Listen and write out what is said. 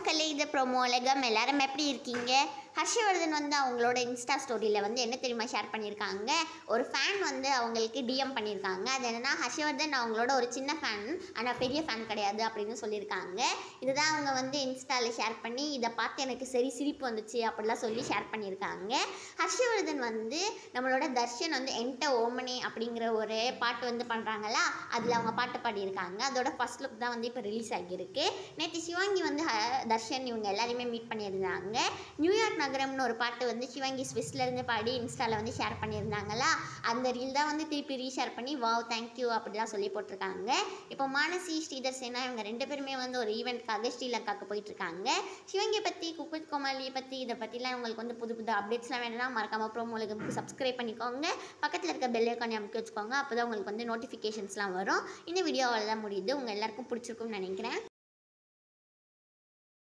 மக்களே, இது ப்ரோமோ உலகம். எல்லாரும் எப்படி இருக்கீங்க? ஹர்ஷவர்தன் வந்து அவங்களோட இன்ஸ்டா ஸ்டோரியில் வந்து என்ன தெரியுமா ஷேர் பண்ணியிருக்காங்க? ஒரு ஃபேன் வந்து அவங்களுக்கு டிஎம் பண்ணியிருக்காங்க. அது என்னென்னா, ஹர்ஷவர்தன் அவங்களோட ஒரு சின்ன ஃபேன், ஆனால் பெரிய ஃபேன் கிடையாது அப்படின்னு சொல்லியிருக்காங்க. இதுதான் அவங்க வந்து இன்ஸ்டாவில் ஷேர் பண்ணி, இதை பார்த்து எனக்கு சரி சிரிப்பு வந்துச்சு அப்படிலாம் சொல்லி ஷேர் பண்ணியிருக்காங்க. ஹர்ஷவர்தன் வந்து நம்மளோட தர்ஷன் வந்து என்ட ஓமனே அப்படிங்கிற ஒரு பாட்டு வந்து பண்ணுறாங்களா, அதில் அவங்க பாட்டு பாடியிருக்காங்க. அதோட ஃபர்ஸ்ட் லுக் தான் வந்து இப்போ ரிலீஸ் ஆகியிருக்கு. நேற்று சிவாங்கி வந்து தர்ஷன் இவங்க எல்லாருமே மீட் பண்ணியிருந்தாங்க. நியூயார்க் நகரம்னு ஒரு பாட்டு வந்து சிவாங்கி ஸ்விஸ்லேருந்து பாடி இன்ஸ்டாவில் வந்து ஷேர் பண்ணியிருந்தாங்களா, அந்த ரீல் தான் வந்து திருப்பி ரீஷேர் பண்ணி வாவ் தேங்க்யூ அப்படிலாம் சொல்லி போட்டிருக்காங்க. இப்போ மானசி, ஸ்ரீதர் சேனா இவங்க 2 பேருமே வந்து ஒரு ஈவெண்ட்காக ஸ்ரீலங்காவுக்கு போயிட்டுருக்காங்க. சிவங்கியை பற்றி, குக்வித் கோமாளியை பற்றி, இதை பற்றிலாம் உங்களுக்கு வந்து புது புது அப்டேட்ஸ்லாம் வேணும்னா மறக்காமல் ப்ரோமோ உலகம்க்கு சப்ஸ்கிரைப் பண்ணிக்கோங்க. பக்கத்தில் இருக்க பெல் ஐக்கானை அமுக்கி வச்சுக்கோங்க. அப்போ தான் உங்களுக்கு வந்து நோட்டிஃபிகேஷன்ஸ்லாம் வரும். இந்த வீடியோ அவ்வளோதான் முடியுது. உங்கள் எல்லாருக்கும் பிடிச்சிருக்கும்னு நினைக்கிறேன்.